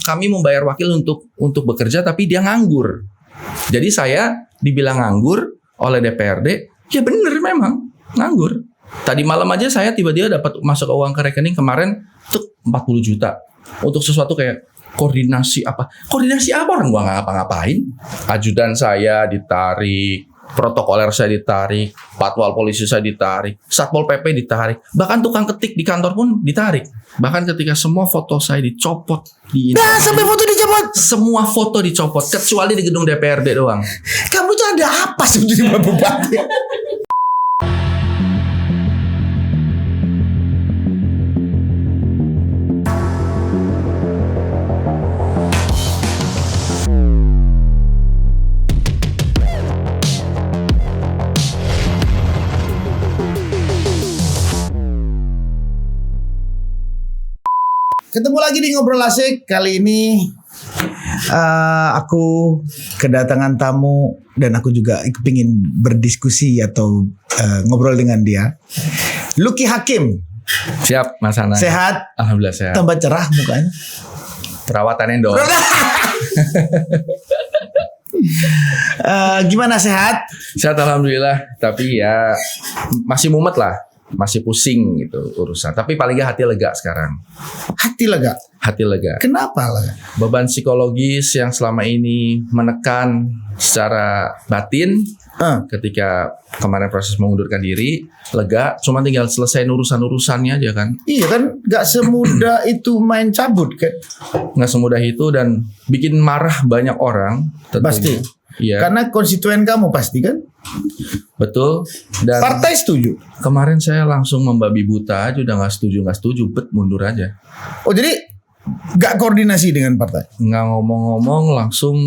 kami membayar wakil untuk bekerja tapi dia nganggur. Jadi saya dibilang nganggur oleh DPRD, ya bener memang nganggur. Tadi malam aja saya tiba-tiba dapat masuk uang ke rekening kemarin tuh 40 juta untuk sesuatu kayak koordinasi apa orang gua nggak ngapa-ngapain. Ajudan saya ditarik, protokoler saya ditarik, patwal polisi saya ditarik, satpol pp ditarik, bahkan tukang ketik di kantor pun ditarik. Bahkan ketika semua foto saya dicopot sampai foto dicopot. Semua foto dicopot kecuali di gedung DPRD doang. Kamu tuh ada apa sebetulnya Pak Bupati? Ketemu lagi di Ngobrol Asik. Kali ini aku kedatangan tamu dan aku juga ingin berdiskusi atau ngobrol dengan dia. Lucky Hakim. Siap, Mas Anang. Sehat? Alhamdulillah sehat. Tambah cerah mukanya. Perawatannya dong. Gimana, sehat? Sehat alhamdulillah. Tapi ya masih mumet lah. Masih pusing gitu urusan. Tapi paling gak hati lega sekarang. Hati lega? Hati lega. Kenapa lega? Beban psikologis yang selama ini menekan secara batin ketika kemarin proses mengundurkan diri, lega. Cuma tinggal selesai urusan-urusannya aja kan. Iya kan, gak semudah itu main cabut kan. Gak semudah itu dan bikin marah banyak orang tentunya. Pasti. Iya. Karena konstituen kamu pasti kan. Betul. Dan partai setuju. Kemarin saya langsung membabi buta aja, udah nggak setuju, mundur aja. Oh jadi nggak koordinasi dengan partai? Nggak ngomong-ngomong langsung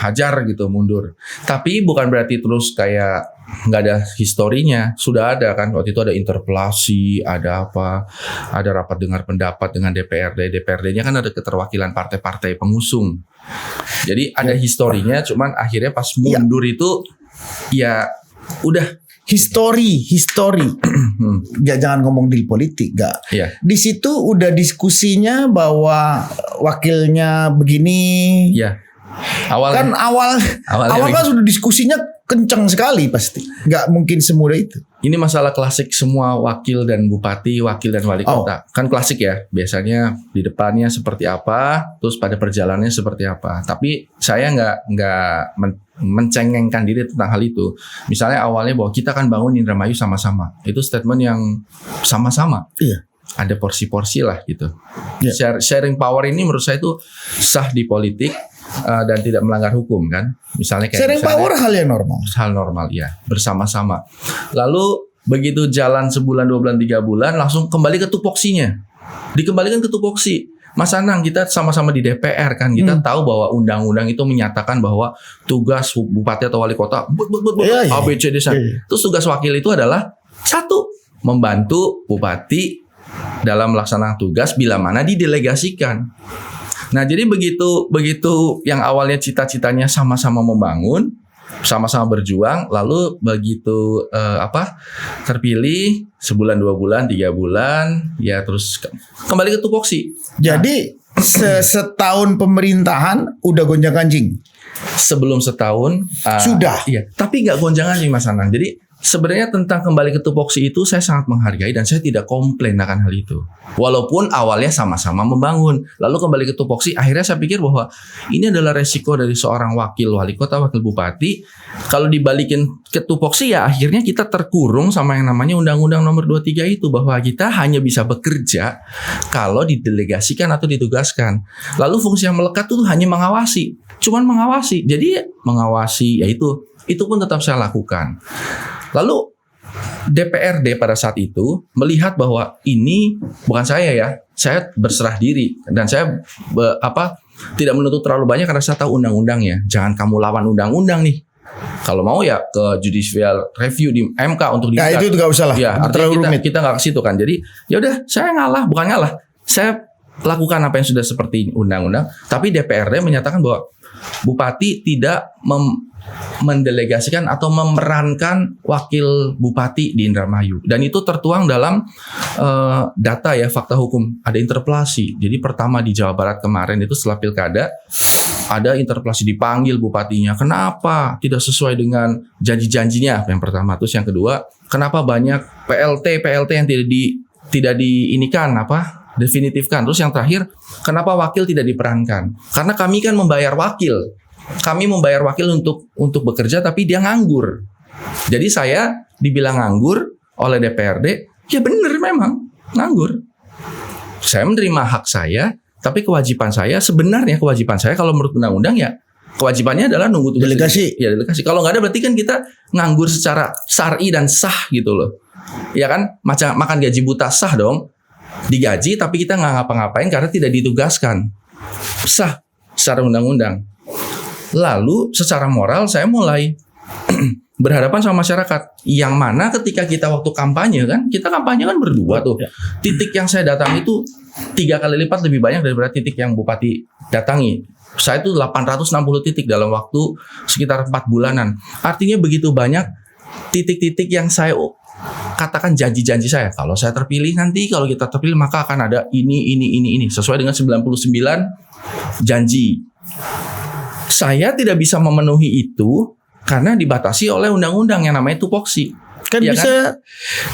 hajar gitu, mundur. Tapi bukan berarti terus kayak nggak ada historinya. Sudah ada kan, waktu itu ada interpelasi, ada apa, ada rapat dengar pendapat dengan DPRD. DPRD-nya kan ada keterwakilan partai-partai pengusung. Jadi ada historinya, cuman akhirnya pas mundur itu ya udah. Histori. Jangan ngomong di politik, gak. Iya. Di situ udah diskusinya bahwa wakilnya begini. Iya. Awalnya kan sudah diskusinya kencang sekali pasti. Gak mungkin semudah itu. Ini masalah klasik semua wakil dan bupati, wakil dan wali kota. Kan klasik ya. Biasanya di depannya seperti apa, terus pada perjalanannya seperti apa. Tapi saya nggak mencengengkan diri tentang hal itu. Misalnya awalnya bahwa kita kan bangun Indramayu sama-sama. Itu statement yang sama-sama. Iya. Ada porsi-porsi lah gitu. Iya. Sharing power ini menurut saya itu sah di politik. Dan tidak melanggar hukum kan. Misalnya kayak sharing power hal yang normal. Hal normal ya, bersama-sama. Lalu begitu jalan sebulan, 2 bulan, 3 bulan langsung kembali ke tupoksinya. Dikembalikan ke tupoksi. Mas Anang, kita sama-sama di DPR kan. Kita tahu bahwa undang-undang itu menyatakan bahwa tugas bupati atau wali kota A, B, C, D. Terus tugas wakil itu adalah satu, membantu bupati dalam melaksanakan tugas bila mana didelegasikan. Nah, jadi begitu yang awalnya cita-citanya sama-sama membangun, sama-sama berjuang, lalu begitu terpilih sebulan, 2 bulan, 3 bulan, ya terus kembali ke tupoksi. Jadi setahun pemerintahan udah gonjang-ganjing. Sebelum setahun sudah. Iya, tapi nggak gonjang-ganjing Mas Anang. Jadi sebenarnya tentang kembali ke tupoksi itu saya sangat menghargai dan saya tidak komplain akan hal itu. Walaupun awalnya sama-sama membangun, lalu kembali ke tupoksi, akhirnya saya pikir bahwa ini adalah resiko dari seorang wakil wali kota, wakil bupati. Kalau dibalikin ke tupoksi ya akhirnya kita terkurung sama yang namanya Undang-Undang Nomor 23 itu, bahwa kita hanya bisa bekerja kalau didelegasikan atau ditugaskan. Lalu fungsi yang melekat itu hanya mengawasi, cuman mengawasi. Jadi mengawasi ya itu pun tetap saya lakukan. Lalu DPRD pada saat itu melihat bahwa ini bukan saya ya, saya berserah diri dan saya tidak menuntut terlalu banyak karena saya tahu undang-undangnya. Jangan kamu lawan undang-undang nih. Kalau mau ya ke judicial review di MK untuk digugat. Nah itu nggak usah lah. Ya, artinya kita nggak ke situ kan. Jadi ya udah saya bukan ngalah. Saya lakukan apa yang sudah seperti undang-undang, tapi DPRD menyatakan bahwa bupati tidak mendelegasikan atau memerankan wakil bupati di Indramayu, dan itu tertuang dalam data ya, fakta hukum. Ada interpelasi. Jadi pertama di Jawa Barat kemarin itu setelah pilkada ada interpelasi, dipanggil bupatinya, kenapa tidak sesuai dengan janji-janjinya, yang pertama. Terus yang kedua, kenapa banyak PLT yang tidak diinikan definitifkan. Terus yang terakhir, kenapa wakil tidak diperankan? Karena kami kan membayar wakil. Kami membayar wakil untuk bekerja, tapi dia nganggur. Jadi saya dibilang nganggur oleh DPRD, ya benar memang nganggur. Saya menerima hak saya, tapi kewajiban saya kalau menurut undang-undang ya kewajibannya adalah nunggu tugas delegasi. Ya delegasi. Kalau nggak ada berarti kan kita nganggur secara syar'i dan sah gitu loh. Ya kan, macam makan gaji buta sah dong. Digaji tapi kita nggak ngapa-ngapain karena tidak ditugaskan. Sah secara undang-undang. Lalu secara moral saya mulai berhadapan sama masyarakat, yang mana ketika kita waktu kampanye kan, kita kampanye kan berdua tuh. Titik yang saya datangi itu 3 kali lipat lebih banyak daripada titik yang bupati datangi. Saya itu 860 titik dalam waktu sekitar 4 bulanan. Artinya begitu banyak titik-titik yang saya katakan janji-janji saya. Kalau saya terpilih nanti, kalau kita terpilih maka akan ada ini sesuai dengan 99 janji. Saya tidak bisa memenuhi itu karena dibatasi oleh undang-undang yang namanya tupoksi. Kan ya bisa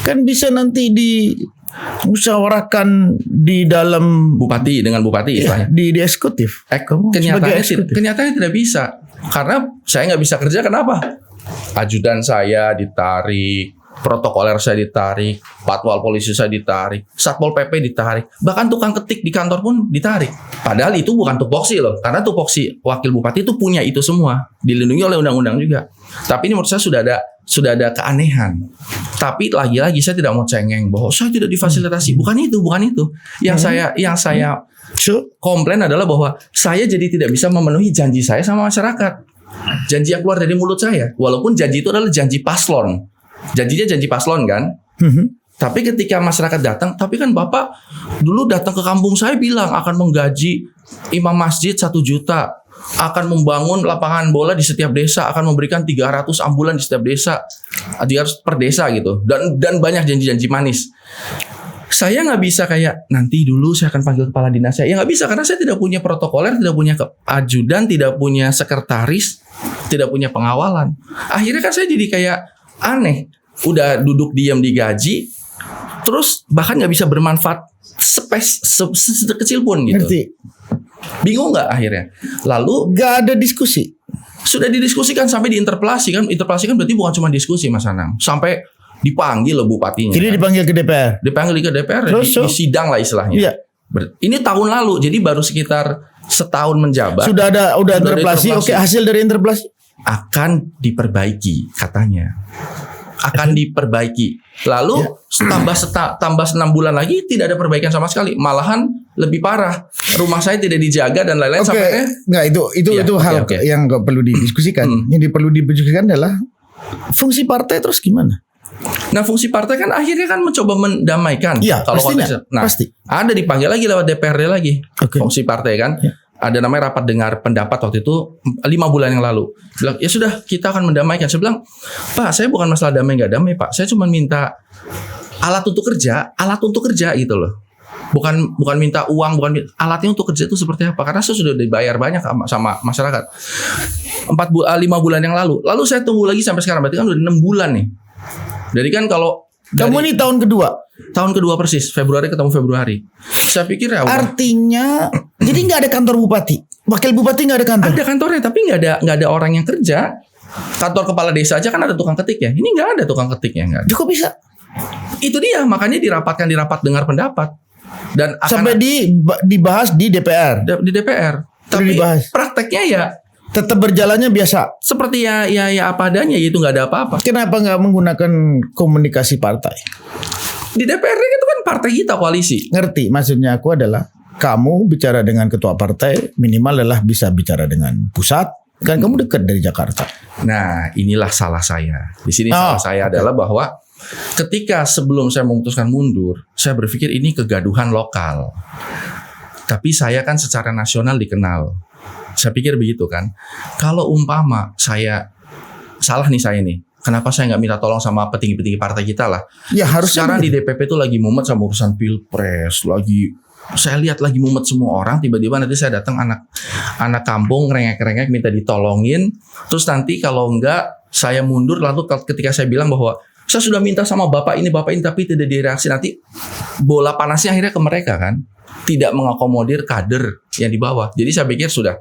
kan bisa nanti dimusyawarahkan di dalam bupati dengan bupati istilahnya. Di eksekutif. Kenyataannya tidak bisa. Karena saya nggak bisa kerja, kenapa? Ajudan saya ditarik, protokoler saya ditarik, patwal polisi saya ditarik, satpol PP ditarik, bahkan tukang ketik di kantor pun ditarik. Padahal itu bukan tupoksi loh, karena tupoksi wakil bupati itu punya itu semua, dilindungi oleh undang-undang juga. Tapi ini menurut saya sudah ada keanehan. Tapi lagi-lagi saya tidak mau cengeng bahwa saya tidak difasilitasi. Bukan itu. Yang saya komplain adalah bahwa saya jadi tidak bisa memenuhi janji saya sama masyarakat. Janji yang keluar dari mulut saya, walaupun janji itu adalah janji paslon. Janjinya janji paslon kan. Tapi ketika masyarakat datang, tapi kan Bapak dulu datang ke kampung saya bilang akan menggaji imam masjid 1 juta, akan membangun lapangan bola di setiap desa, akan memberikan 300 ambulan di setiap desa, 300 per desa gitu, dan banyak janji-janji manis. Saya nggak bisa kayak nanti dulu saya akan panggil kepala dinas saya. Ya nggak bisa, karena saya tidak punya protokoler, tidak punya ajudan, tidak punya sekretaris, tidak punya pengawalan. Akhirnya kan saya jadi kayak aneh, udah duduk diam digaji, terus bahkan nggak bisa bermanfaat sekecil pun gitu. Ngerti. Bingung nggak akhirnya? Lalu nggak ada diskusi. Sudah didiskusikan sampai diinterpelasi kan? Interpelasi kan berarti bukan cuma diskusi, Mas Anang. Sampai dipanggil loh bupatinya. Jadi dipanggil ke DPR. Dipanggil ke DPR, di sidang lah istilahnya. Iya. Ini tahun lalu, jadi baru sekitar setahun menjabat. Sudah interpelasi. Oke, hasil dari interpelasi akan diperbaiki katanya. Akan diperbaiki. Lalu tambah 6 bulan lagi tidak ada perbaikan sama sekali. Malahan lebih parah. Rumah saya tidak dijaga dan lain-lain sampai itu hal yang nggak perlu didiskusikan. Yang perlu didiskusikan adalah fungsi partai terus gimana? Nah, fungsi partai kan akhirnya kan mencoba mendamaikan. Iya, kalau pasti. Ada dipanggil lagi lewat DPRD lagi. Fungsi partai kan. Ya. Ada namanya rapat dengar pendapat waktu itu 5 bulan yang lalu. Bilang, ya sudah kita akan mendamaikan. Saya bilang, Pak, saya bukan masalah damai nggak damai, Pak. Saya cuma minta alat untuk kerja gitu loh. Bukan minta uang, alatnya untuk kerja itu seperti apa? Karena saya sudah dibayar banyak sama masyarakat. 5 bulan yang lalu. Lalu saya tunggu lagi sampai sekarang. Berarti kan udah 6 bulan nih. Jadi kan kalau kamu ini tahun kedua persis, Februari ketemu Februari. Saya pikir ya artinya jadi nggak ada kantor bupati, wakil bupati nggak ada kantor. Ada kantornya tapi nggak ada orang yang kerja. Kantor kepala desa aja kan ada tukang ketik ya. Ini nggak ada tukang ketiknya, nggak ada. Kok bisa? Itu dia, makanya dirapatkan di rapat dengar pendapat dan sampai dibahas di DPR. Di DPR. Tapi prakteknya ya tetap berjalannya biasa. Seperti ya apa adanya, itu nggak ada apa-apa. Kenapa nggak menggunakan komunikasi partai? Di DPR itu kan partai kita koalisi. Ngerti, maksudnya aku adalah kamu bicara dengan ketua partai minimal adalah bisa bicara dengan pusat. Kan kamu dekat dari Jakarta. Nah, inilah salah saya. Di sini salah saya adalah bahwa ketika sebelum saya memutuskan mundur, saya berpikir ini kegaduhan lokal. Tapi saya kan secara nasional dikenal. Saya pikir begitu kan. Kalau umpama saya salah nih saya nih, kenapa saya nggak minta tolong sama petinggi-petinggi partai kita lah? Ya harusnya Sekarang di begitu. DPP tuh lagi mumet sama urusan pilpres, saya lihat lagi mumet semua orang. Tiba-tiba nanti saya datang anak kampung ngerengek-rengek minta ditolongin. Terus nanti kalau enggak saya mundur, lalu ketika saya bilang bahwa saya sudah minta sama bapak ini tapi tidak direaksi, nanti bola panasnya akhirnya ke mereka kan, tidak mengakomodir kader yang di bawah. Jadi saya pikir sudah,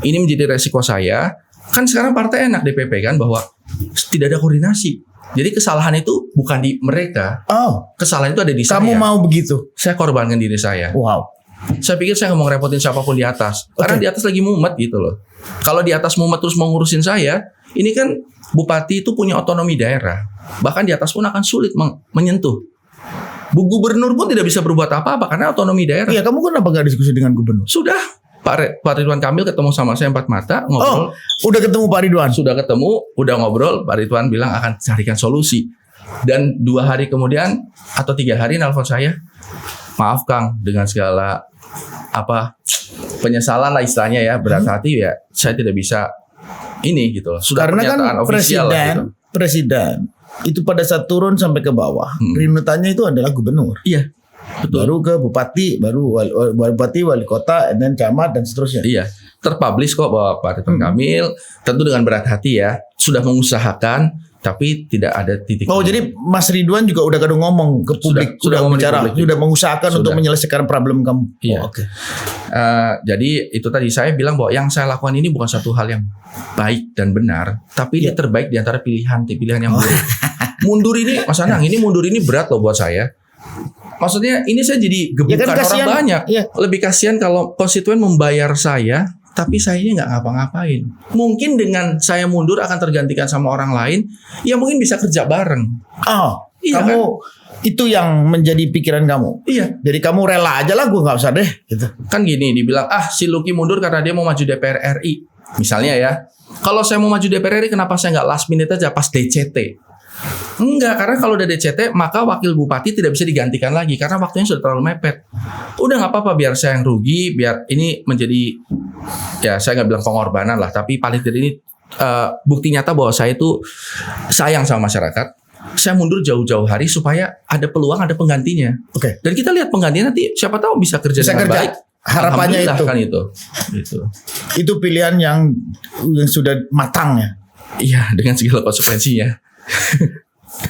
ini menjadi resiko saya. Kan sekarang partai enak DPP kan, bahwa tidak ada koordinasi. Jadi kesalahan itu bukan di mereka, Oh, kesalahan itu ada di saya. kamu mau begitu? Saya korbankan diri saya. Wow. Saya pikir saya nggak mau ngerepotin siapapun di atas, karena Oke. di atas lagi mumet gitu loh. Kalau di atas mumet terus mau ngurusin saya, ini kan bupati itu punya otonomi daerah. Bahkan di atas pun akan sulit menyentuh. Bu Gubernur pun tidak bisa berbuat apa-apa karena otonomi daerah. Iya, kamu kenapa gak diskusi dengan gubernur? Sudah, Pak Ridwan Kamil ketemu sama saya 4 mata, ngobrol. Udah ketemu Pak Ridwan? Sudah ketemu, udah ngobrol. Pak Ridwan bilang akan carikan solusi. Dan 2 hari kemudian atau 3 hari nelpon saya, maaf Kang, dengan segala penyesalan lah istilahnya ya, berat hati ya, saya tidak bisa ini gitu loh. Sudah Karena kan pernyataan ofisial lah gitu. presiden itu pada saat turun sampai ke bawah, runutannya itu adalah gubernur. Iya, betul. Baru ke bupati, baru bupati, wali kota, dan camat dan seterusnya. Iya, terpublish kok bahwa Pak Ridwan Kamil tentu dengan berat hati ya sudah mengusahakan, tapi tidak ada titik. Oh, jadi Mas Ridwan juga udah kadang ngomong ke publik, sudah ngomong di bicara, publik. sudah mengusahakan Sudah. untuk menyelesaikan problem kamu. Iya. Oh, oke. Jadi itu tadi saya bilang bahwa yang saya lakukan ini bukan satu hal yang baik dan benar, tapi ini terbaik di antara pilihan yang buruk. Mundur ini, Mas Anang, ini mundur ini berat loh buat saya. Maksudnya ini saya jadi gebukan Ya kan, orang kasihan. banyak. Iya. Lebih kasihan kalau konstituen membayar saya, tapi saya ini nggak ngapa-ngapain. Mungkin dengan saya mundur akan tergantikan sama orang lain, yang mungkin bisa kerja bareng. Oh, Iya, kamu itu yang menjadi pikiran kamu. Iya. Jadi kamu rela aja lah, gue nggak usah deh. Gitu. Kan gini, dibilang si Lucky mundur karena dia mau maju DPR RI. Misalnya ya, kalau saya mau maju DPR RI, kenapa saya nggak last minute aja pas DCT? Enggak, karena kalau udah DCT maka wakil bupati tidak bisa digantikan lagi karena waktunya sudah terlalu mepet. Udah nggak apa-apa, biar saya yang rugi, biar ini menjadi, ya saya nggak bilang pengorbanan lah, tapi paling tidak ini bukti nyata bahwa saya itu sayang sama masyarakat. Saya mundur jauh-jauh hari supaya ada peluang, ada penggantinya. Oke. Dan kita lihat penggantinya nanti siapa tahu bisa kerja Bisa dengan kerja. baik. Harapannya Alhamdulillah itu. kan itu. Gitu. Itu pilihan yang sudah matang ya. Iya, dengan segala konsekuensinya.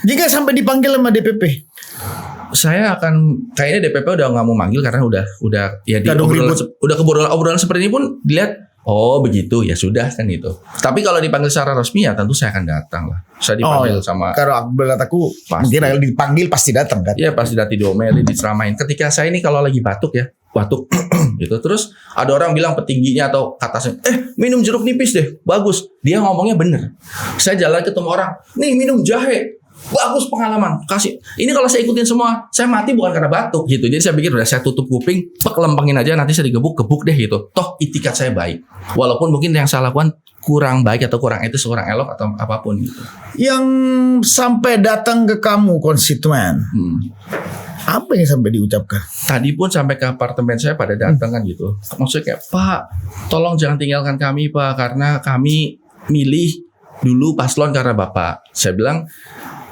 Jika sampai dipanggil sama DPP, Saya akan kayaknya DPP udah nggak mau manggil karena udah ya di Kadung obrolan, ribut. udah obrolan seperti ini pun dilihat, oh begitu ya sudah kan itu. Tapi kalau dipanggil secara resmi ya tentu saya akan datang lah. Saya dipanggil sama kalau aku Pasti. mungkin dipanggil pasti datang kan. ya pasti dati diomelin, diceramain. Ketika saya ini kalau lagi batuk gitu, terus ada orang bilang petingginya atau atasnya, minum jeruk nipis deh, bagus. Dia ngomongnya bener. Saya jalan ketemu orang, nih minum jahe, bagus pengalaman. Kasih. Ini kalau saya ikutin semua, saya mati bukan karena batuk gitu. Jadi saya pikir udah saya tutup kuping, lempengin aja, nanti saya gebuk deh gitu. Toh itikat saya baik. Walaupun mungkin yang saya lakukan kurang baik atau kurang etis, kurang elok atau apapun gitu. Yang sampai datang ke kamu konstituen, apa yang sampai diucapkan? Tadi pun sampai ke apartemen saya pada datang kan gitu. Maksudnya kayak, Pak, tolong jangan tinggalkan kami Pak, karena kami milih dulu paslon karena Bapak. Saya bilang,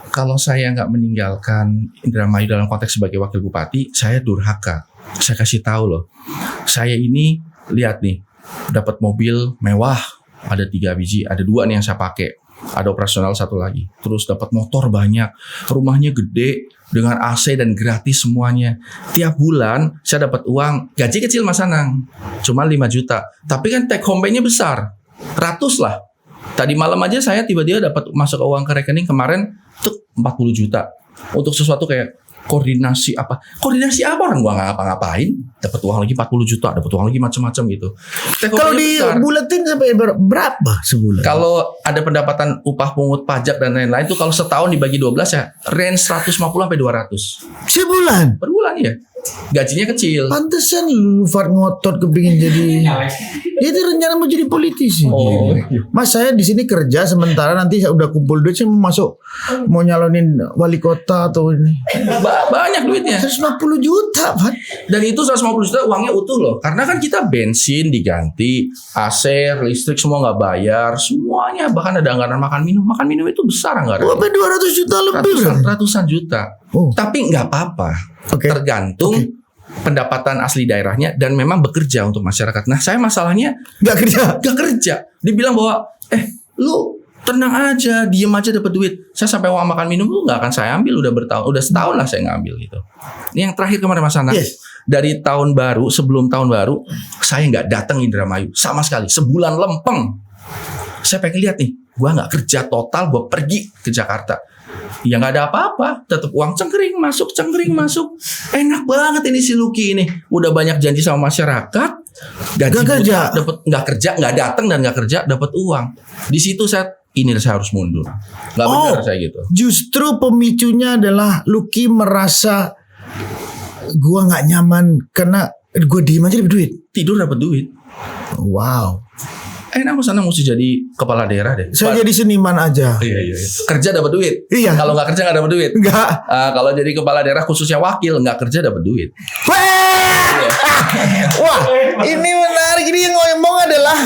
kalau saya nggak meninggalkan Indramayu dalam konteks sebagai wakil bupati, saya durhaka. Saya kasih tahu loh, saya ini lihat nih, dapat mobil mewah, ada 3 biji, ada 2 nih yang saya pakai. Ada operasional 1 lagi. Terus dapat motor banyak, rumahnya gede dengan AC dan gratis semuanya. Tiap bulan saya dapat uang, gaji kecil Mas Anang, cuma 5 juta. Tapi kan take home pay-nya besar, ratus lah. Tadi malam aja saya tiba-tiba dapat masuk uang ke rekening kemarin tuh 40 juta untuk sesuatu kayak koordinasi apa orang gua nggak ngapa-ngapain, dapat uang lagi 40 juta, dapat uang lagi macam-macam gitu. Take home Kalau pay-nya besar. dibulatin sampai berapa sebulan? Kalau ada pendapatan upah pungut pajak dan lain-lain tuh kalau setahun dibagi 12 ya range 150 sampai 200 Sebulan. per bulan ya. gajinya kecil. Pantesan lu Fat ngotot kepingin jadi. Dia itu rencana mau jadi politisi. Oh. Mas saya di sini kerja sementara nanti saya udah kumpul duit saya mau masuk mau nyalonin wali kota atau ini. Banyak duitnya. 150 juta, Pak. Dan itu 150 juta uangnya utuh loh. Karena kan kita bensin diganti, AC, listrik semua nggak bayar, semuanya. Bahkan ada anggaran makan minum. Makan minum itu besar anggaran. Sampai 200 juta lebih. Ratusan juta. Oh. Tapi nggak apa-apa. Oke. Tergantung pendapatan asli daerahnya dan memang bekerja untuk masyarakat. Nah, saya masalahnya Gak kerja. Dibilang bahwa lu tenang aja, diem aja dapat duit. Saya sampai uang makan minum lu nggak akan saya ambil, udah setahun lah saya ngambil gitu. Ini yang terakhir kemarin Mas Ana. Yes. Dari tahun baru, sebelum tahun baru, saya nggak datang Indramayu sama sekali, sebulan lempeng. Saya pengen lihat nih, gua nggak kerja total, gua pergi ke Jakarta. Ya nggak ada apa-apa, tetap uang cengkering masuk. Enak banget ini si Lucky ini. Udah banyak janji sama masyarakat, gaji Nggak kerja. dapat nggak datang dan nggak kerja dapat uang. Di situ saya harus mundur. Nggak benar saya gitu. Justru pemicunya adalah Lucky merasa gua nggak nyaman karena gua diem aja dapat duit. Tidur dapat duit. Wow. Enak Mas Anang mesti jadi kepala daerah deh. Saya jadi seniman aja. Iya. Kerja dapat duit. Iya. Kalau nggak kerja nggak dapat duit. Enggak. Kalau jadi kepala daerah khususnya wakil nggak kerja dapat duit. Wah, ini menarik. Ini yang ngomong adalah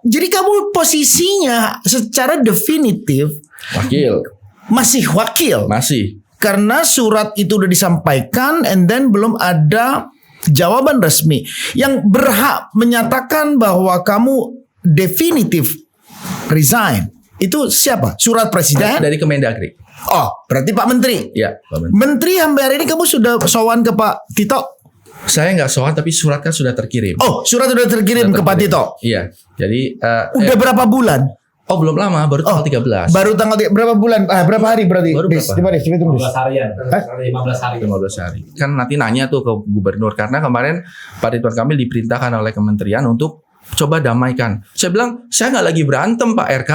jadi kamu posisinya secara definitif Wakil masih wakil masih. karena surat itu udah disampaikan and then belum ada jawaban resmi yang berhak menyatakan bahwa kamu definitif resign. Itu siapa? Surat presiden? Dari Kemendagri. Oh, berarti Pak Menteri. Ya, Pak Menteri. Menteri sampai hari ini kamu sudah sowan ke Pak Tito? Saya nggak soal tapi surat kan sudah terkirim. Oh, surat sudah terkirim ke Pak Tito. Iya. Jadi Udah berapa bulan? oh belum lama, baru tanggal 13. Baru tanggal berapa bulan? Berapa hari berarti? Baru berapa? Coba tunggu. 15 harian. 15 hari. 15 hari. Kan nanti nanya tuh ke gubernur karena kemarin Pak Ridwan Kamil diperintahkan oleh kementerian untuk coba damaikan. Saya bilang saya nggak lagi berantem Pak RK.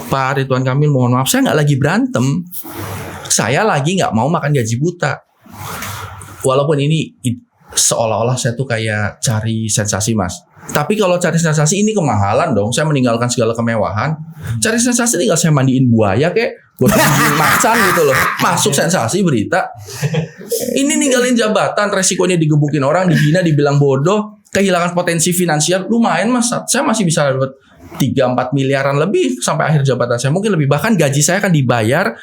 Pak Ridwan Kamil mohon maaf saya nggak lagi berantem. Saya lagi nggak mau makan gaji buta. Walaupun ini seolah-olah saya tuh kayak cari sensasi Mas. Tapi kalau cari sensasi ini kemahalan dong. Saya meninggalkan segala kemewahan. Cari sensasi tinggal saya mandiin buaya kayak buat bikin macan gitu loh. Masuk sensasi berita. Ini ninggalin jabatan, resikonya digebukin orang, dihina, dibilang bodoh, kehilangan potensi finansial. Lumayan Mas. Saya masih bisa dapat 3-4 miliaran lebih sampai akhir jabatan saya. Mungkin lebih. Bahkan gaji saya akan dibayar.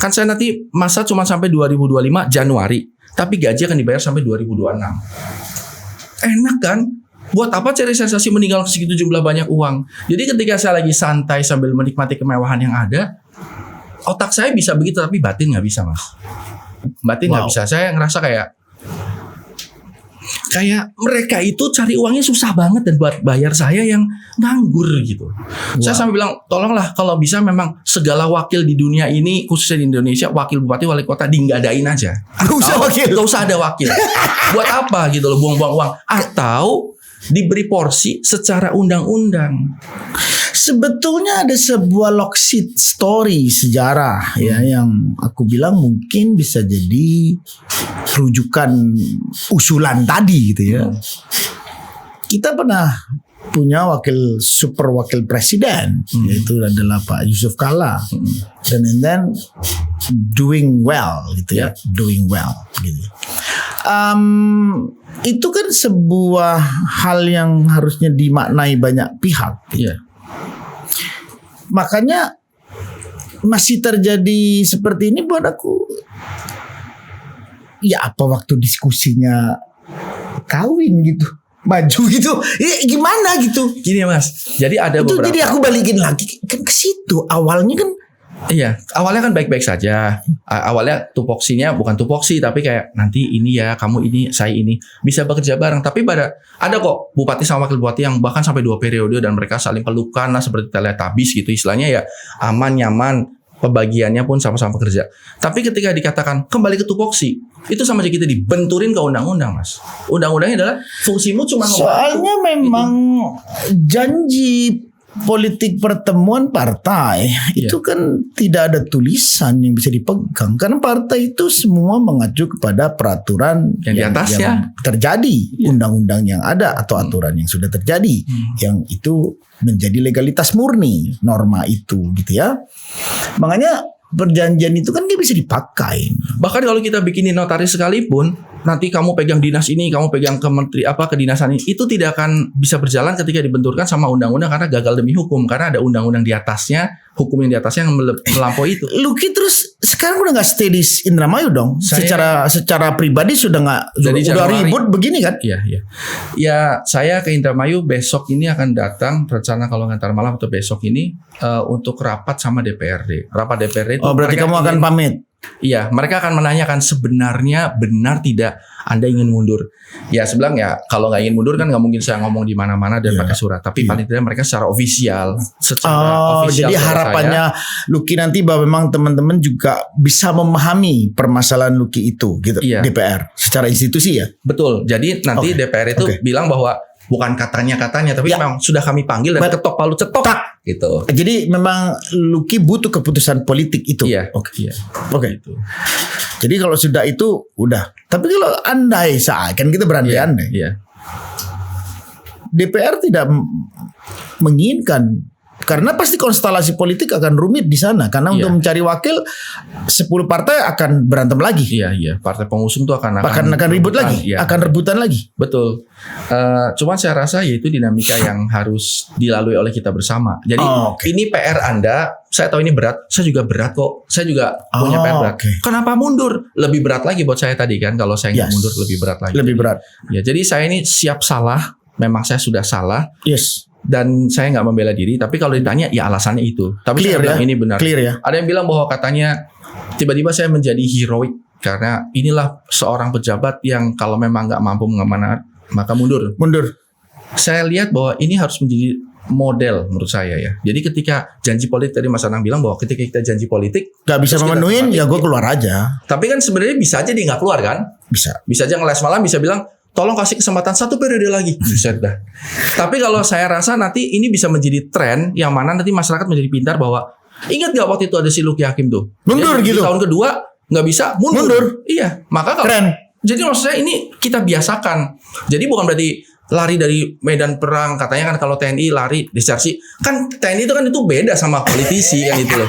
Kan saya nanti masa cuma sampai 2025 Januari. Tapi gaji akan dibayar sampai 2026. Enak kan? Buat apa cari sensasi meninggalkan segitu jumlah banyak uang? Jadi ketika saya lagi santai sambil menikmati kemewahan yang ada, otak saya bisa begitu tapi batin nggak bisa Mas. Batin nggak bisa. Saya ngerasa kayak mereka itu cari uangnya susah banget dan buat bayar saya yang nganggur gitu. Saya sampai bilang tolonglah kalau bisa memang segala wakil di dunia ini khususnya di Indonesia wakil bupati wali kota digadaiin aja. Gak usah wakil. Gak usah ada wakil. Buat apa gitu loh buang-buang uang atau diberi porsi secara undang-undang. Sebetulnya ada sebuah lockseat story sejarah ya yang aku bilang mungkin bisa jadi rujukan usulan tadi gitu ya. Kita pernah punya super wakil presiden yaitu adalah Pak Yusuf Kalla dan then doing well gitu ya, doing well gitu. Itu kan sebuah hal yang harusnya dimaknai banyak pihak. Gitu. Iya. Makanya masih terjadi seperti ini buat aku. Ya apa waktu diskusinya kawin gitu, maju gitu, ya gimana gitu. Gini Mas, jadi ada Itu beberapa. jadi aku balikin lagi kan ke situ. Awalnya kan Iya, awalnya kan baik-baik saja. Awalnya tupoksinya bukan tupoksi tapi kayak nanti ini ya, kamu ini, saya ini bisa bekerja bareng. Tapi ada kok bupati sama wakil bupati yang bahkan sampai 2 periode dan mereka saling pelukan lah seperti teletabis gitu istilahnya ya, aman nyaman, pembagiannya pun sama-sama bekerja. Tapi ketika dikatakan kembali ke tupoksi, itu sama aja kita dibenturin ke undang-undang Mas. Undang-undangnya adalah fungsimu cuma soalnya memang janji politik pertemuan partai itu kan tidak ada tulisan yang bisa dipegang karena partai itu semua mengacu kepada peraturan yang di atasnya yang terjadi, undang-undang yang ada atau aturan yang sudah terjadi, yang itu menjadi legalitas murni norma itu gitu ya. Makanya perjanjian itu kan dia bisa dipakai. Bahkan kalau kita bikinin notaris sekalipun, nanti kamu pegang dinas ini, kamu pegang kedinasan ini, itu tidak akan bisa berjalan ketika dibenturkan sama undang-undang karena gagal demi hukum, karena ada undang-undang di atasnya, hukum yang di atasnya yang melampaui itu. Luki terus sekarang udah nggak stay di Indramayu dong? Secara pribadi sudah nggak, udah ribut begini kan? Iya. Ya, saya ke Indramayu besok ini akan datang, rencana kalau ngantar malam atau besok ini untuk rapat sama DPRD. Rapat DPRD itu. Oh, berarti kamu akan pamit? Iya, mereka akan menanyakan sebenarnya benar tidak Anda ingin mundur. Ya, sebelang ya kalau nggak ingin mundur kan nggak mungkin saya ngomong di mana-mana dan pakai surat. Tapi paling tidak mereka secara ofisial, jadi harapannya Luki nanti bahwa memang teman-teman juga bisa memahami permasalahan Luki itu, gitu. DPR secara institusi ya. Betul. Jadi nanti DPR itu bilang bahwa bukan katanya, tapi memang sudah kami panggil dan ketok palu cetok gitu. Jadi memang Luki butuh keputusan politik itu. Iya. Oke. Gitu. Jadi kalau sudah itu udah. Tapi kalau andai kan kita berandai-andai. Iya. DPR tidak menginginkan, karena pasti konstelasi politik akan rumit di sana. Karena untuk mencari wakil 10 partai akan berantem lagi. Iya. Partai pengusung tuh akan ribut lagi, akan rebutan lagi. Betul. Cuman saya rasa yaitu dinamika yang harus dilalui oleh kita bersama. Jadi ini PR Anda. Saya tahu ini berat. Saya juga berat kok. Saya juga punya PR berat. Kenapa mundur? Lebih berat lagi buat saya tadi kan. Kalau saya nggak mundur lebih berat lagi. Lebih berat. Ya, jadi saya ini siap salah. Memang saya sudah salah. Yes. Dan saya nggak membela diri, tapi kalau ditanya ya alasannya itu. Tapi saya bilang ini benar. Clear ya. Ada yang bilang bahwa katanya tiba-tiba saya menjadi heroik karena inilah seorang pejabat yang kalau memang nggak mampu mengamanat maka mundur. Saya lihat bahwa ini harus menjadi model menurut saya ya. Jadi ketika janji politik tadi Mas Anang bilang bahwa ketika kita janji politik nggak bisa memenuhin, ya gue keluar aja. Tapi kan sebenarnya bisa aja dia nggak keluar kan? Bisa aja ngeles malam, bisa bilang tolong kasih kesempatan 1 periode lagi. Buset dah. Tapi kalau saya rasa nanti ini bisa menjadi tren yang mana nanti masyarakat menjadi pintar bahwa ingat gak waktu itu ada si Luki Hakim tuh mundur gitu. Di tahun kedua nggak bisa mundur. Iya. Maka kalau keren. Jadi maksud saya ini kita biasakan. Jadi bukan berarti lari dari medan perang, katanya kan kalau TNI lari disersi, kan TNI itu kan itu beda sama politisi kan itu loh.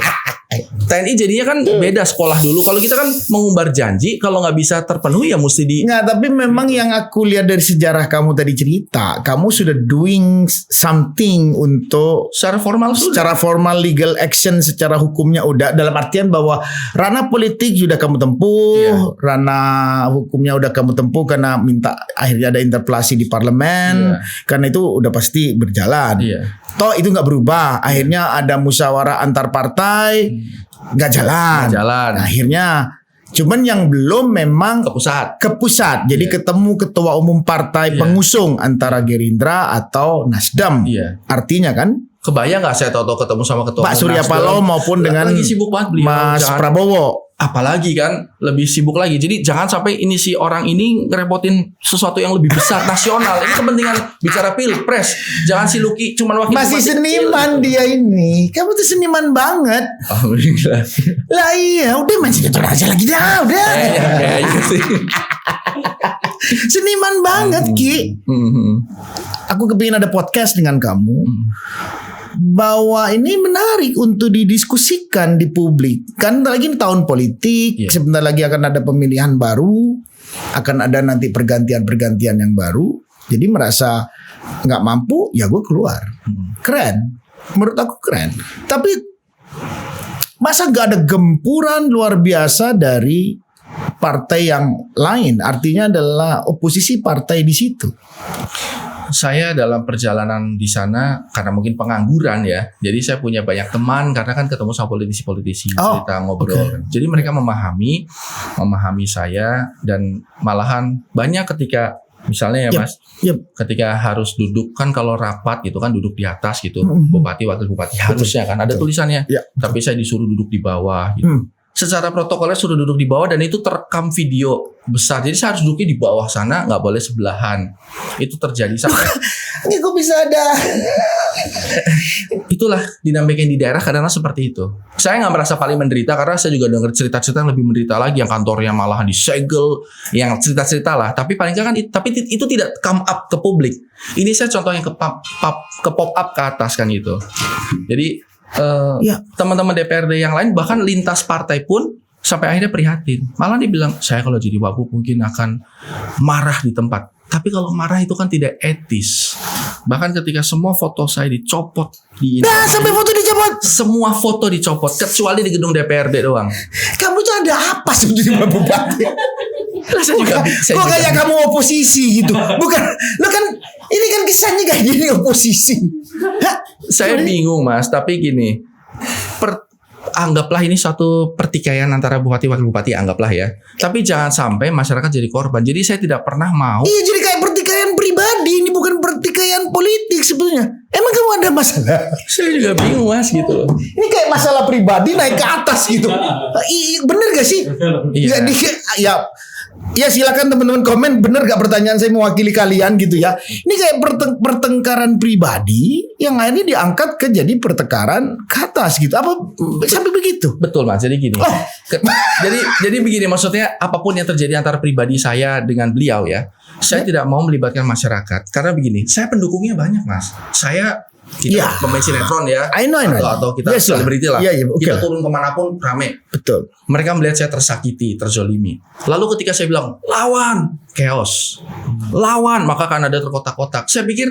TNI jadinya kan beda sekolah dulu. Kalau kita kan mengumbar janji, kalau nggak bisa terpenuhi ya mesti di. Nggak, tapi memang yang aku lihat dari sejarah kamu tadi cerita, kamu sudah doing something untuk secara formal legal action, secara hukumnya udah, dalam artian bahwa ranah politik sudah kamu tempuh, ranah hukumnya udah kamu tempuh karena minta akhirnya ada interpelasi di parlemen, karena itu udah pasti berjalan. Toh itu nggak berubah. Akhirnya ada musyawarah antar partai, nggak jalan. Nah, akhirnya cuman yang belum memang ke pusat. Jadi ketemu ketua umum partai pengusung antara Gerindra atau Nasdem. Artinya kan kebayang nggak saya tahu ketemu sama ketua Pak Surya Paloh maupun dengan lagi sibuk banget beliau, Mas Prabowo. Apalagi kan lebih sibuk lagi. Jadi jangan sampai ini si orang ini ngerepotin sesuatu yang lebih besar nasional. Ini kepentingan bicara pilpres. Jangan si Luki cuman wakil. Masih seniman dia ini. Kamu tuh seniman banget. Alhamdulillah. Lah iya, udah main sinetron aja lagi dah, udah. Kayaknya sih. Seniman banget Ki. Aku kepingin ada podcast dengan kamu. Bahwa ini menarik untuk didiskusikan di publik. Kan sebentar lagi tahun politik, sebentar lagi akan ada pemilihan baru, akan ada nanti pergantian yang baru. Jadi merasa nggak mampu, ya gue keluar. Keren, menurut aku keren. Tapi masa nggak ada gempuran luar biasa dari partai yang lain? Artinya adalah oposisi partai di situ. Saya dalam perjalanan di sana karena mungkin pengangguran ya, jadi saya punya banyak teman karena kan ketemu sama politisi-politisi, kita ngobrol. Jadi mereka memahami saya dan malahan banyak ketika misalnya ya Mas, ketika harus duduk kan kalau rapat gitu kan duduk di atas gitu, bupati wakil bupati harusnya kan ada tulisannya, tapi saya disuruh duduk di bawah gitu. secara protokolnya suruh duduk di bawah dan itu terekam video besar. Jadi saya harus duduknya di bawah sana, nggak boleh sebelahan. Itu terjadi sampai Ini kok bisa ada? itulah dinamika yang di daerah kadang-kadang seperti itu. Saya nggak merasa paling menderita karena saya juga dengar cerita-cerita yang lebih menderita lagi, yang kantornya malahan disegel, yang cerita-cerita lah. Tapi paling nggak kan, tapi itu tidak come up ke publik. Ini saya contoh yang ke pop up ke atas kan gitu. Jadi Ya. teman-teman DPRD yang lain bahkan lintas partai pun sampai akhirnya prihatin. Malah dibilang saya kalau jadi wagub mungkin akan marah di tempat. Tapi kalau marah itu kan tidak etis. Bahkan ketika semua foto saya dicopot di Nah, sampai foto dicopot. semua foto dicopot kecuali di gedung DPRD doang. Kamu tuh ada apa sebetulnya Bupati? Lah, saya juga Kok kayak kamu oposisi gitu? Bukan, lo kan ini kan kesannya kayak gini oposisi. Hah? saya bingung Mas, tapi gini. Anggaplah ini suatu pertikaian antara bupati wakil bupati, anggaplah ya. Tapi jangan sampai masyarakat jadi korban. Jadi saya tidak pernah mau. Iya, jadi kayak pertikaian pribadi, ini bukan pertikaian politik sebetulnya. Emang kamu ada masalah? Saya juga bingung Mas gitu loh. Ini kayak masalah pribadi naik ke atas gitu. Bener gak sih? Iya. Ya silakan teman-teman komen, bener gak pertanyaan saya mewakili kalian gitu ya. Ini kayak pertengkaran pribadi yang akhirnya diangkat ke jadi pertengkaran ke atas gitu. Apa sampai begitu? Betul Mas, jadi gini. Jadi begini, maksudnya apapun yang terjadi antara pribadi saya dengan beliau ya, saya tidak mau melibatkan masyarakat. Karena begini, saya pendukungnya banyak Mas. Kita pemain sinetron ya, I know. atau kita selebriti lah. Iya, oke Kita lah. turun kemanapun rame. Betul. Mereka melihat saya tersakiti, terzolimi. Lalu ketika saya bilang lawan, chaos, lawan, maka akan ada terkotak-kotak. Saya pikir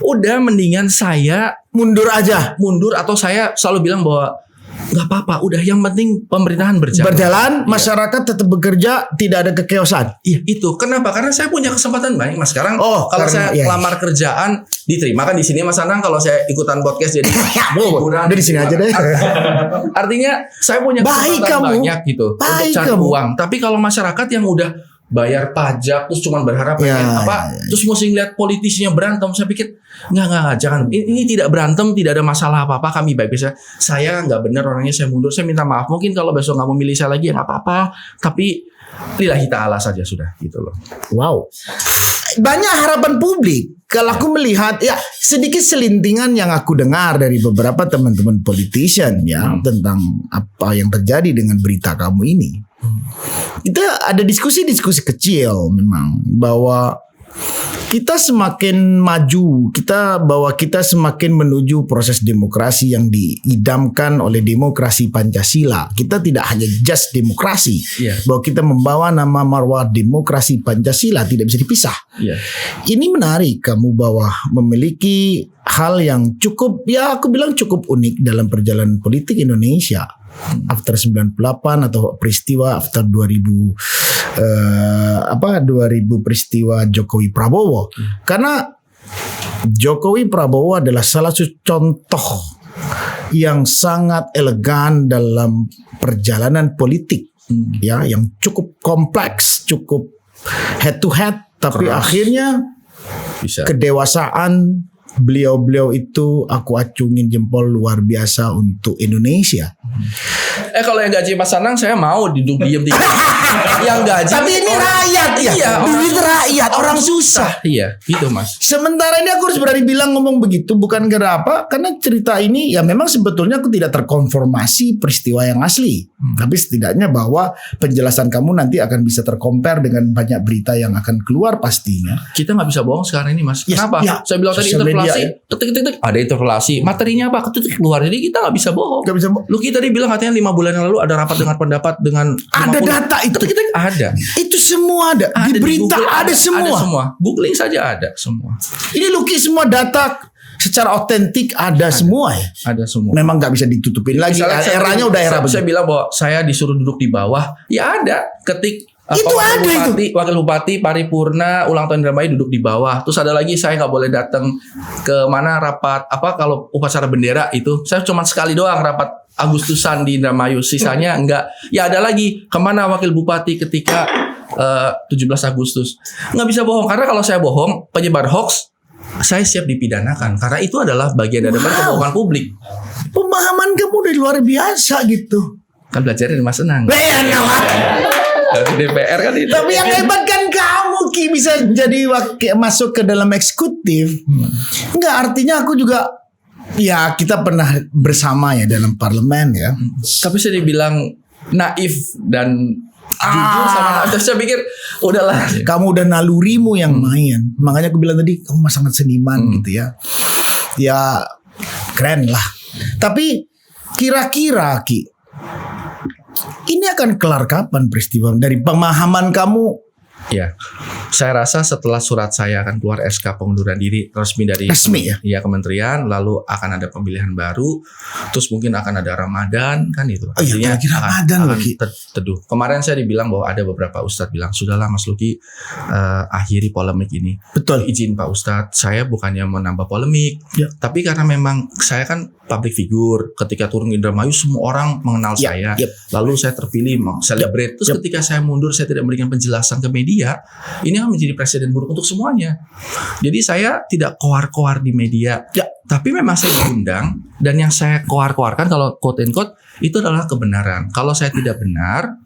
udah mendingan saya Mundur aja. mundur, atau saya selalu bilang bahwa nggak apa-apa, udah yang penting pemerintahan Berjalan, masyarakat tetap bekerja, tidak ada kekeosan. Iya itu. Kenapa? Karena saya punya kesempatan banyak Mas sekarang. Oh, kalau karena- saya iya. lamar kerjaan diterima kan di sini Mas Anang. Kalau saya ikutan podcast jadi hiburan, Udah di sini aja deh. Artinya saya punya Baik kesempatan kamu. banyak gitu untuk Baik cari kamu. uang. Tapi kalau masyarakat yang udah bayar pajak terus cuma berharap Ya, pengen apa, terus mesti ngeliat politisinya berantem, saya pikir nggak, jangan. Ini tidak berantem, tidak ada masalah apa-apa, kami baik. Saya nggak benar orangnya, saya mundur, saya minta maaf. Mungkin kalau besok nggak memilih saya lagi ya nggak apa-apa, tapi lillahi ta'ala saja sudah gitu loh. Wow. Banyak harapan publik. Kalau aku melihat ya sedikit selintingan yang aku dengar dari beberapa teman-teman politician ya tentang apa yang terjadi dengan berita kamu ini. Kita ada diskusi-diskusi kecil memang bahwa kita semakin maju, bahwa kita semakin menuju proses demokrasi yang diidamkan oleh demokrasi Pancasila. Kita tidak hanya just demokrasi, Iya. bahwa kita membawa nama marwah demokrasi Pancasila tidak bisa dipisah. Iya. Ini menarik kamu bahwa memiliki hal yang cukup, ya aku bilang cukup unik dalam perjalanan politik Indonesia. After 98 atau peristiwa after 2000 peristiwa Jokowi Prabowo. Karena Jokowi Prabowo adalah salah satu contoh yang sangat elegan dalam perjalanan politik ya, yang cukup kompleks, cukup head to head, tapi Keras. akhirnya Bisa. kedewasaan beliau itu aku acungin jempol luar biasa untuk Indonesia. Kalau yang gaji Mas Anang saya mau duduk diem yang gaji. Tapi ini rakyat ya, Iya, duit rakyat, orang susah. Iya, gitu Mas. Sementara ini aku harus berani bilang ngomong begitu bukan karena apa? Karena cerita ini ya memang sebetulnya aku tidak terkonfirmasi peristiwa yang asli. Tapi setidaknya bahwa penjelasan kamu nanti akan bisa tercompare dengan banyak berita yang akan keluar pastinya. Kita nggak bisa bohong sekarang ini Mas. Yes, Kenapa? ya. Saya bilang tadi Sosial media, interpelasi, ya. ketik, ada interpelasi. Materinya apa? Ketik keluar. Jadi kita nggak bisa bohong. Gak bisa. Lu kita tadi bilang katanya 5 bulan yang lalu ada rapat dengan pendapat dengan Ada 50. data itu. Ketik ada. Itu semua ada. Di berita Google ada semua. Ada semua. Googling saja ada semua. Ini Luki semua data secara otentik ada semua ya. Ada semua. Memang nggak bisa ditutupin lagi. Misalnya saya Eranya tadi- udah era saya begitu. bilang bahwa saya disuruh duduk di bawah. Ya ada. Ketik Itu ada wakil bupati paripurna ulang tahun Indramayu duduk di bawah. Terus ada lagi saya nggak boleh datang ke mana rapat kalau upacara bendera itu saya cuma sekali doang rapat Agustusan di Indramayu. Sisanya enggak. Ya ada lagi kemana wakil bupati ketika 17 Agustus. Nggak bisa bohong karena kalau saya bohong penyebar hoax saya siap dipidanakan karena itu adalah bagian dari kebohongan publik. Pemahaman kamu udah luar biasa gitu. Kan belajarnya di Mas Enang. Dari DPR kan itu. Tapi yang hebat kan kamu Ki bisa jadi masuk ke dalam eksekutif. Enggak, artinya aku juga ya kita pernah bersama ya dalam parlemen ya. Tapi saya dibilang naif dan jujur sama terus saya pikir udahlah. Kamu udah nalurimu yang main. Makanya aku bilang tadi kamu sangat seniman gitu ya. Ya keren lah. Tapi kira-kira Ki, ini akan kelar kapan peristiwa dari pemahaman kamu? Ya, saya rasa setelah surat saya akan keluar SK pengunduran diri resmi dari ya? kementerian, lalu akan ada pemilihan baru, terus mungkin akan ada Ramadan kan itu. Oh iya, kira Ramadan lagi. Teduh. Kemarin saya dibilang bahwa ada beberapa ustadz bilang sudahlah Mas Luki akhiri polemik ini. Betul. Izin Pak Ustadz, saya bukannya menambah polemik, tapi karena memang saya kan public figure. Ketika turun Indramayu semua orang mengenal saya. Lalu saya terpilih celebrate. Terus ketika saya mundur saya tidak memberikan penjelasan ke media. Ini akan menjadi presiden buruk untuk semuanya. Jadi saya tidak koar-koar di media. Tapi memang saya diundang dan yang saya koar-koarkan kalau quote and quote itu adalah kebenaran. Kalau saya tidak benar,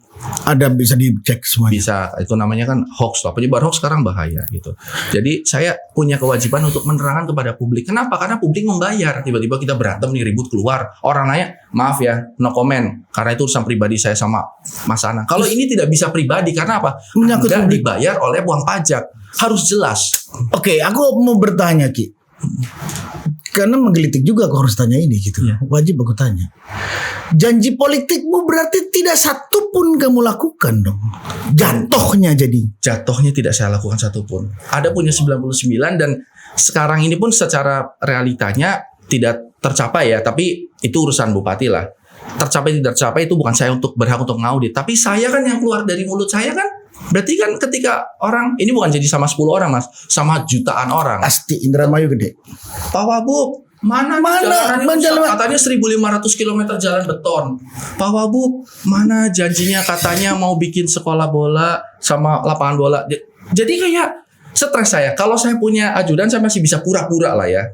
ada bisa dicek semuanya. Bisa, itu namanya kan hoax lah. Penyebar hoax sekarang bahaya gitu. Jadi saya punya kewajiban untuk menerangkan kepada publik. Kenapa? Karena publik membayar. Tiba-tiba kita berantem nih, ribut keluar. Orang nanya, maaf ya, no comment. Karena itu urusan pribadi saya sama Mas Anang. Kalau ini tidak bisa pribadi, karena apa? Anda dibayar oleh uang pajak. Harus jelas. Oke, aku mau bertanya Ki. Karena menggelitik juga aku harus tanya ini gitu. Wajib aku tanya. Janji politikmu berarti tidak satu pun kamu lakukan dong. Jatuhnya tidak saya lakukan satu pun. Ada punya 99 dan sekarang ini pun secara realitanya tidak tercapai ya. Tapi itu urusan bupati lah. Tercapai tidak tercapai itu bukan saya untuk berhak untuk ngaudit. Tapi saya kan yang keluar dari mulut saya kan. Berarti kan ketika orang, ini bukan jadi sama 10 orang Mas, sama jutaan orang. Pasti Indramayu gede. Pak Wabub, mana katanya 1.500 km jalan beton. Pak Wabub, mana janjinya katanya mau bikin sekolah bola sama lapangan bola. Jadi kayak stres saya. Kalau saya punya ajudan saya masih bisa pura-pura lah ya.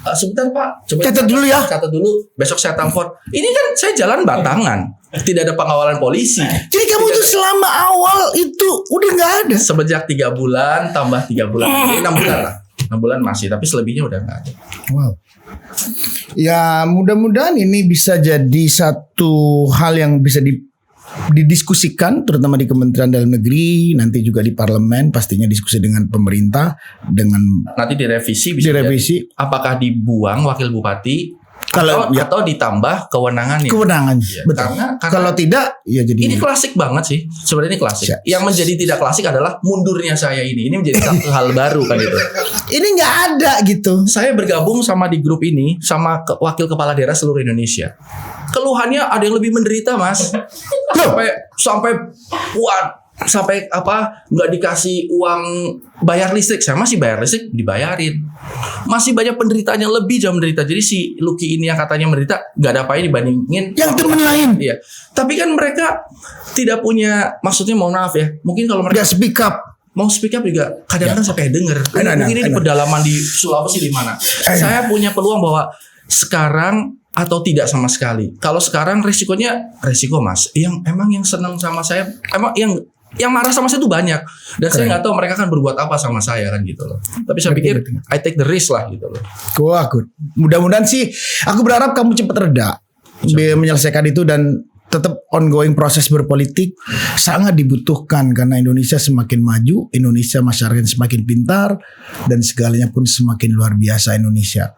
Sebentar Pak, coba catat dulu ya. Catat dulu, besok saya telepon. Ini kan saya jalan batangan, tidak ada pengawalan polisi. Jadi kamu tuh selama awal itu udah nggak ada. Semenjak 3 bulan tambah 3 bulan, ini 6 bulan lah. 6 bulan masih, tapi selebihnya udah nggak ada. Wow. Ya mudah-mudahan ini bisa jadi satu hal yang bisa didiskusikan terutama di Kementerian Dalam Negeri, nanti juga di parlemen, pastinya diskusi dengan pemerintah, dengan nanti direvisi bisa direvisi jadi, apakah dibuang wakil bupati atau ditambah kewenangannya. Ya, betul. Karena kalau tidak ya jadi ini klasik banget sih. Sebenarnya ini klasik. Yang menjadi tidak klasik adalah mundurnya saya ini. Ini menjadi satu hal baru kan itu. Ini nggak ada gitu. Saya bergabung sama di grup ini sama wakil kepala daerah seluruh Indonesia. Keluhannya ada yang lebih menderita Mas. Sampai nggak dikasih uang bayar listrik. Saya masih bayar listrik, dibayarin. Masih banyak penderitaan yang lebih jauh menderita. Jadi si Lucky ini yang katanya menderita nggak ada apa-apa dibandingin yang teman lain. Iya. Tapi kan mereka tidak punya, maksudnya mohon maaf ya. Mungkin kalau mereka nggak speak up. Mau speak up juga kadang-kadang sampai denger. Mungkin ini di pedalaman di Sulawesi di mana. Saya punya peluang bahwa sekarang atau tidak sama sekali. Kalau sekarang resiko Mas. Yang senang sama saya, emang yang marah sama saya itu banyak. Dan saya nggak tahu mereka akan berbuat apa sama saya kan gitu loh. Tapi saya pikir I take the risk lah gitu loh. Mudah-mudahan sih, aku berharap kamu cepat reda menyelesaikan itu dan tetap ongoing proses berpolitik sangat dibutuhkan karena Indonesia semakin maju, Indonesia masyarakat semakin pintar dan segalanya pun semakin luar biasa Indonesia.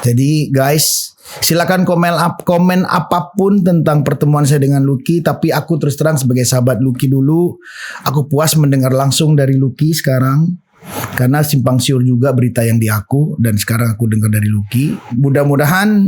Jadi guys, silakan komen apapun tentang pertemuan saya dengan Lucky, tapi aku terus terang sebagai sahabat Lucky dulu, aku puas mendengar langsung dari Lucky sekarang. Karena simpang siur juga berita yang di aku dan sekarang aku dengar dari Lucky. Mudah-mudahan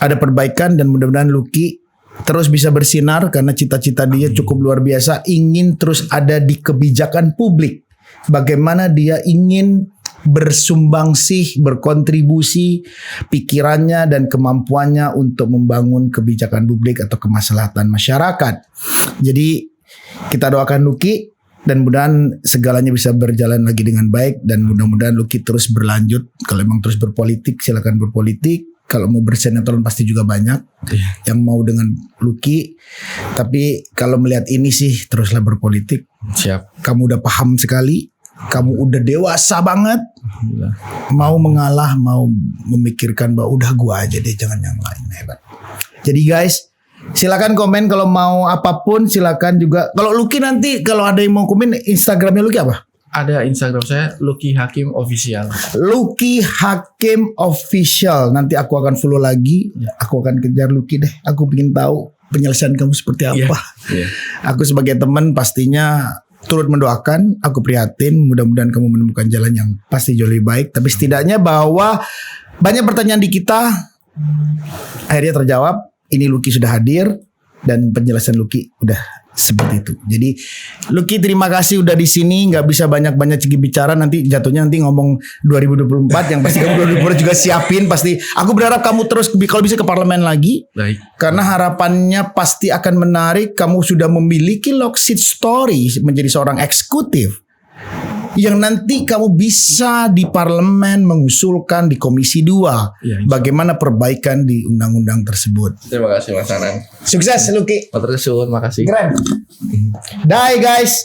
ada perbaikan dan mudah-mudahan Lucky terus bisa bersinar karena cita-cita dia cukup luar biasa, ingin terus ada di kebijakan publik. Bagaimana dia ingin bersumbangsi, berkontribusi pikirannya dan kemampuannya untuk membangun kebijakan publik atau kemaslahatan masyarakat. Jadi kita doakan Lucky dan mudah-mudahan segalanya bisa berjalan lagi dengan baik dan mudah-mudahan Lucky terus berlanjut. Kalau memang terus berpolitik silakan berpolitik. kalau mau bersinetron pasti juga banyak yang mau dengan Lucky. Tapi kalau melihat ini sih teruslah berpolitik. Siap. Kamu udah paham sekali, kamu udah dewasa banget. Mau mengalah, mau memikirkan bahwa udah gua aja deh, jangan yang lain. Hebat. Jadi guys, silakan komen kalau mau apapun, silakan juga. Kalau Lucky nanti kalau ada yang mau komen, Instagramnya Lucky apa? Ada Instagram saya Lucky Hakim Official. Lucky Hakim Official. Nanti aku akan follow lagi. Aku akan kejar Lucky deh. Aku ingin tahu penyelesaian kamu seperti apa. Aku sebagai teman pastinya turut mendoakan. Aku prihatin. Mudah-mudahan kamu menemukan jalan yang pasti jauh lebih baik. Tapi setidaknya bahwa banyak pertanyaan di kita akhirnya terjawab. Ini Lucky sudah hadir dan penjelasan Lucky udah seperti itu. Jadi Lucky terima kasih udah di sini. Nggak bisa banyak-banyak segi bicara, nanti jatuhnya nanti ngomong 2024 yang pasti kamu 2024 juga siapin pasti. Aku berharap kamu terus kalau bisa ke parlemen lagi. Baik. Karena harapannya pasti akan menarik. Kamu sudah memiliki Lockseed Story menjadi seorang eksekutif yang nanti kamu bisa di parlemen mengusulkan di Komisi 2 bagaimana perbaikan di undang-undang tersebut. Terima kasih Mas Anang. Sukses Lucky. Matur suwun, makasih. Keren. Die guys.